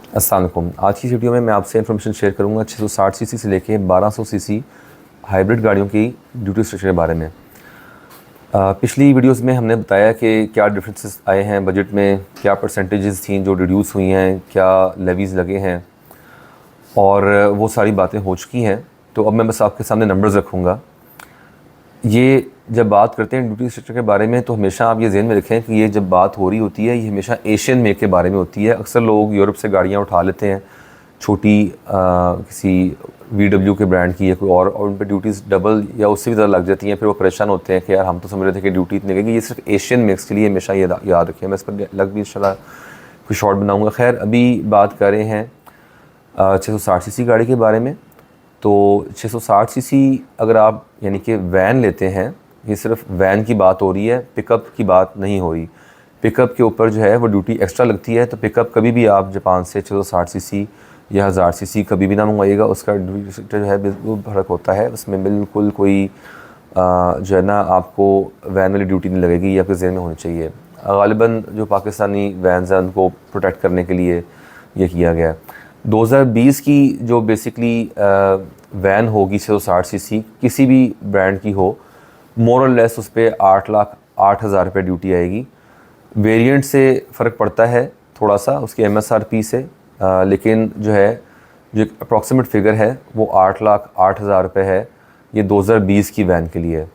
अस्सलाम वालेकुम। आज की वीडियो में मैं आपसे इन्फॉर्मेशन शेयर करूंगा 660 सीसी से लेके 1200 सीसी हाइब्रिड गाड़ियों की ड्यूटी स्ट्रक्चर के बारे में। पिछली वीडियोस में हमने बताया कि क्या डिफरेंसेस आए हैं बजट में, क्या परसेंटेजेस थी जो रिड्यूस हुई हैं, क्या लेवीज़ लगे हैं, और वो सारी बातें हो चुकी हैं। तो अब मैं बस आपके सामने नंबर्स रखूँगा। ये जब बात करते हैं ड्यूटी स्ट्रक्चर के बारे में तो हमेशा आप ये ज़हन में रखें कि ये जब बात हो रही होती है ये हमेशा एशियन मेक के बारे में होती है। अक्सर लोग यूरोप से गाड़ियाँ उठा लेते हैं, छोटी किसी VW के ब्रांड की या कोई और उन पर ड्यूटीज़ डबल या उससे भी ज़्यादा लग जाती हैं। फिर वो परेशान होते हैं कि यार हम तो समझ रहे थे कि ड्यूटी इतनी लगेगी। ये सिर्फ एशियन मेक्स के लिए हमेशा ये याद रखें। मैं इस पर अलग भी इंशाल्लाह कोई शॉर्ट बनाऊँगा। खैर, अभी बात कर रहे हैं 660 सीसी गाड़ी के बारे में। तो 660 सीसी अगर आप यानी कि वैन लेते हैं, ये सिर्फ वैन की बात हो रही है, पिकअप की बात नहीं हो रही। पिकअप के ऊपर जो है वो ड्यूटी एक्स्ट्रा लगती है। तो पिकअप कभी भी आप जापान से 660 सीसी या 1000 सीसी कभी भी ना मंगवाइएगा, उसका ड्यूटी सेक्टर जो है बिल्कुल फ़र्क होता है। उसमें बिल्कुल कोई जो है ना आपको वैन वाली ड्यूटी नहीं लगेगी, ये आपके ज़हन में होनी चाहिए। ग़ालिबन जो पाकिस्तानी वैन्स हैं उनको प्रोटेक्ट करने के लिए ये किया गया है। 2020 की जो बेसिकली वैन होगी 660 सीसी किसी भी ब्रांड की हो, मोर और लेस उस पर 8,08,000 रुपये ड्यूटी आएगी। वेरिएंट से फ़र्क पड़ता है थोड़ा सा उसकी MSRP से, लेकिन जो है जो अप्रॉक्सीमेट फ़िगर है वो 8,08,000 रुपये है। ये 2020 की वैन के लिए है।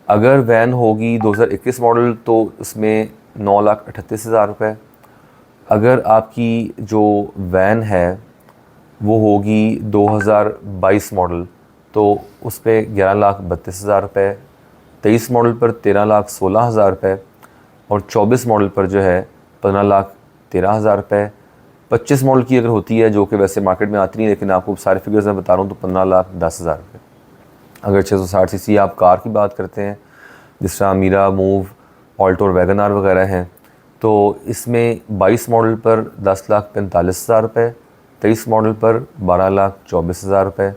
अगर वैन होगी 2021 मॉडल तो उसमें 9,38,000 रुपये। अगर आपकी जो वैन है वो होगी 2022 मॉडल तो उस पर 11,32,000 रुपये, 23 मॉडल पर 13,16,000 रुपये, और 24 मॉडल पर जो है 15,13,000 रुपये। 25 मॉडल की अगर होती है, जो कि वैसे मार्केट में आती नहीं, लेकिन आपको सारे फिगर्स मैं बता रहा हूँ, तो 15,10,000 रुपये। अगर 660 सीसी आप कार की बात करते हैं, जिस तरह मीरा, मूव, ऑल्टो और वैगन आर वगैरह हैं, तो इसमें 22 मॉडल पर 10,45,000 रुपये, 23 मॉडल पर 12,24,000 रुपये,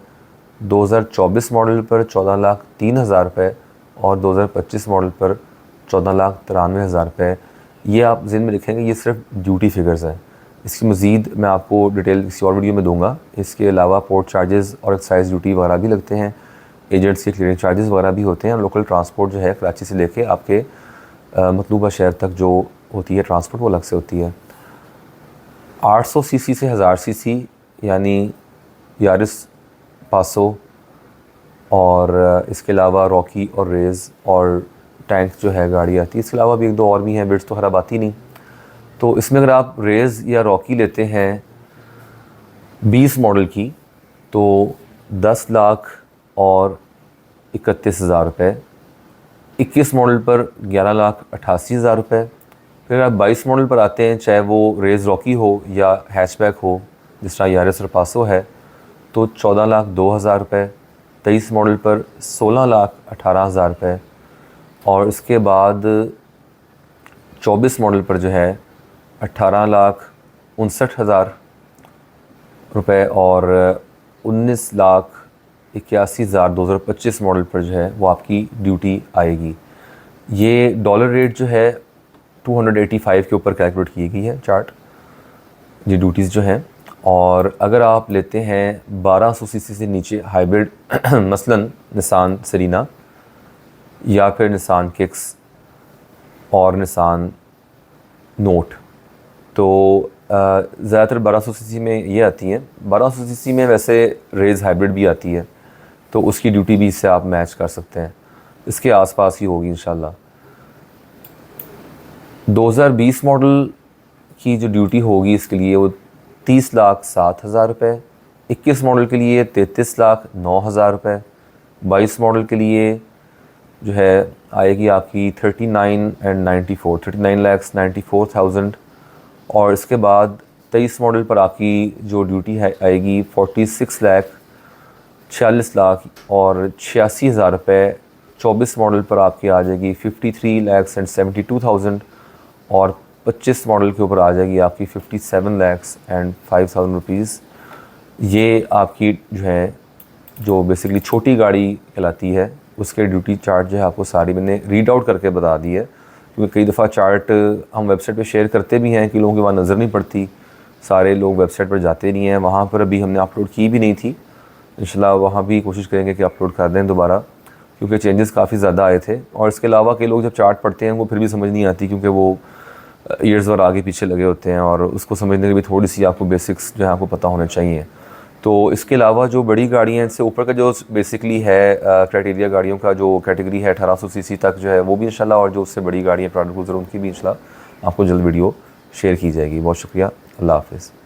2024 मॉडल पर 14,03,000 रुपये, और 2025 मॉडल पर 14,93,000 रुपये। ये आप ज़हन में रखेंगे, ये सिर्फ ड्यूटी फिगर्स हैं। इसकी मज़ीद मैं आपको डिटेल किसी और वीडियो में दूंगा। इसके अलावा पोर्ट चार्जेस और एक्साइज ड्यूटी वगैरह भी लगते हैं, एजेंट्स के क्लियरिंग चार्जेस वगैरह भी होते हैं। लोकल ट्रांसपोर्ट जो है कराची से लेके आपके मतलूबा शहर तक जो होती है ट्रांसपोर्ट, वो अलग से होती है। 800 सीसी से 1000 सीसी यानी यारिस, पासो, और इसके अलावा रॉकी और रेज़ और टैंक जो है गाड़ी आती है। इसके अलावा भी एक दो और भी हैं, बिट्स तो ख़राब आती नहीं। तो इसमें अगर आप रेज़ या रॉकी लेते हैं 20 मॉडल की तो 10,31,000 रुपये, 21 मॉडल पर 11,88,000 रुपये। फिर आप 22 मॉडल पर आते हैं, चाहे वो रेज़ रॉकी हो या हैचबैक हो, जिस तरह यारिस और पासो है, तो 14,02,000 रुपये। 23 मॉडल पर 16,18,000 रुपये, और इसके बाद 24 मॉडल पर जो है 18,59,000 रुपये, और 19,81,000 2025 मॉडल पर जो है वो आपकी ड्यूटी आएगी। ये डॉलर रेट जो है 285 के ऊपर कैलकुलेट की गई है चार्ट, ये ड्यूटीज़ जो हैं। और अगर आप लेते हैं 1200 सीसी से नीचे हाइब्रिड मसलन निसान सेरीना या फिर निसान किक्स और निसान नोट, तो ज़्यादातर 1200 सीसी में ये आती हैं। 1200 सीसी में वैसे रेज़ हाइब्रिड भी आती है, तो उसकी ड्यूटी भी इससे आप मैच कर सकते हैं, इसके आसपास ही होगी इंशाल्लाह। 2020 मॉडल की जो ड्यूटी होगी इसके लिए वो 30,07,000 रुपये, 21 मॉडल के लिए 33,09,000 रुपये, 22 मॉडल के लिए जो है आएगी आपकी 39,94,000, और इसके बाद 23 मॉडल पर आपकी जो ड्यूटी है आएगी 46,46,00,000 और 86,000 रुपये। 24 मॉडल पर आपकी आ जाएगी 53,72,000, और 25 मॉडल के ऊपर आ जाएगी आपकी 57,05,000 रुपीज़। ये आपकी जो है जो बेसिकली छोटी गाड़ी कहलाती है, उसके ड्यूटी चार्ट जो है आपको सारी मैंने रीड आउट करके बता दी है, क्योंकि कई दफ़ा चार्ट हम वेबसाइट पे शेयर करते भी हैं कि लोगों के वहाँ नज़र नहीं पड़ती, सारे लोग वेबसाइट पर जाते नहीं हैं, वहाँ पर अभी हमने अपलोड की भी नहीं थी। इंशाल्लाह वहाँ भी कोशिश करेंगे कि अपलोड कर दें दोबारा, क्योंकि चेंजेस काफ़ी ज़्यादा आए थे। और इसके अलावा कई लोग जब चार्ट पढ़ते हैं वो फिर भी समझ नहीं आती, क्योंकि वो ईयर्स और आगे पीछे लगे होते हैं, और उसको समझने के लिए थोड़ी सी आपको बेसिक्स जो है आपको पता होने चाहिए। तो इसके अलावा जो बड़ी गाड़ियाँ हैं, इससे ऊपर का जो बेसिकली है क्राइटेरिया गाड़ियों का जो कैटेगरी है 1800 सीसी तक जो है वो भी इंशाल्लाह, और जो उससे बड़ी गाड़ियाँ प्राडो क्रूज़र उनकी भी इंशाल्लाह आपको जल्द वीडियो शेयर की जाएगी। बहुत शुक्रिया, अल्लाह हाफ़िज़।